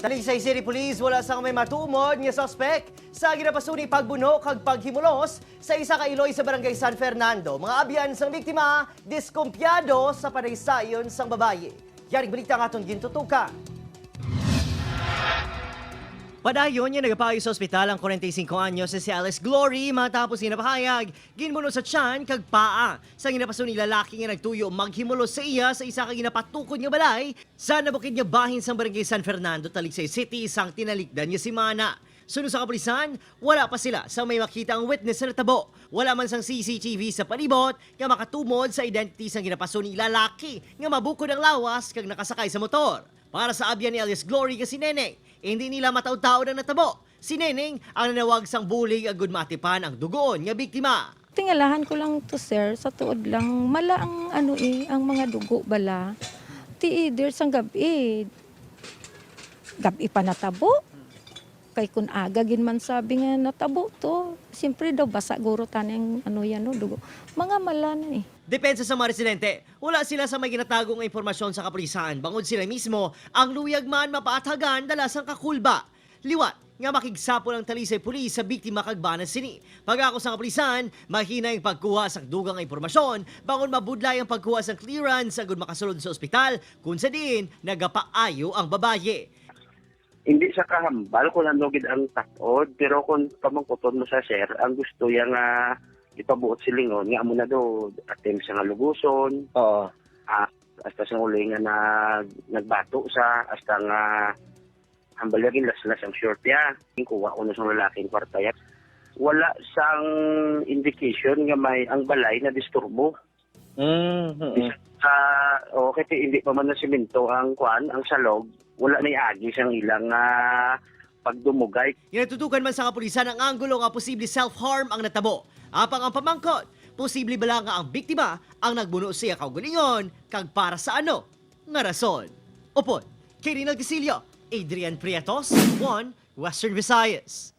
Talisay City Police wala sa may matumod nga suspect sa ginapasuni pagbuno kag paghimulos sa isa ka iloy sa barangay San Fernando. Mga abyan sang biktima diskumpyado sa panaysayon sang babaye. Yaring balita nga atong gintutukan. Padayon niya nagapayo sa ospital ang 45 anyos si Alice Glory matapos ginapahayag ginmuno sa tiyan kag paa sa ginapasuni lalaki nga nagtuyo maghimulos sa iya sa isa ka ginapatukod nga balay sa nabukid nga bahin sa barangay San Fernando, Talisay City isang tinalikdan niya si Mana. Sunod sa kapulisan, wala pa sila sa may makita ang witness sa natabo. Wala man sang CCTV sa palibot nga makatumod sa identity sang ginapasuni lalaki nga mabukod ang lawas kag nakasakay sa motor. Para sa abyan ni Alice Glory kasi Neneng, hindi nila mataw-taon ang natabo. Si Neneng ang nanawag sang bulig agud matipan ang dugoon nga biktima. Tingalahan ko lang to sir, sa tuod lang, mala ang ang mga dugo bala. Ti either sang gabi pa natabo. Kay kun aga gin man sabi nga natabo to. Siyempre daw basa guro taneng dugo. Mga mala na eh. Depensa sa mga residente, wala sila sa may ginatagong impormasyon sa kapulisan. Bangod sila mismo, ang luyag man mapaathagan dalasang kakulba. Liwat nga makigsapo ng Talisay Police sa biktima kag banas sini. Pag-ako sa kapulisan, mahina yung pagkuha sa dugang impormasyon, bangon mabudlay ang pagkuha sa clearance agud makasulod sa ospital, kung sa diin nagapaayo ang babaye. Hindi sa kahambal kung nanugid ang takod, pero kung pamangkuton mo sa sir, ang gusto yang ipabuot silingon, nga amo na do, attempt sa nga luguson, hasta sa uli nga nagbato sa, hasta nga hambalyagin las-las ang short ya, kuha ko na sa lalaking kwartaya. Wala sang indication nga may ang balay na disturbo. Okay, hindi pa man na simento ang ang salog, wala na iagi siyang ilang pagdumugay. Inatutukan man sa kapulisan ang anggulo nga posible self-harm ang natabo. Apang ang pamangkot, posible bala nga ang biktima ang nagbuno siya kaugalingon kag para sa ano nga rason. Upod, kay Rinal Gasilio, Adrian Prietos, 1 Western Visayas.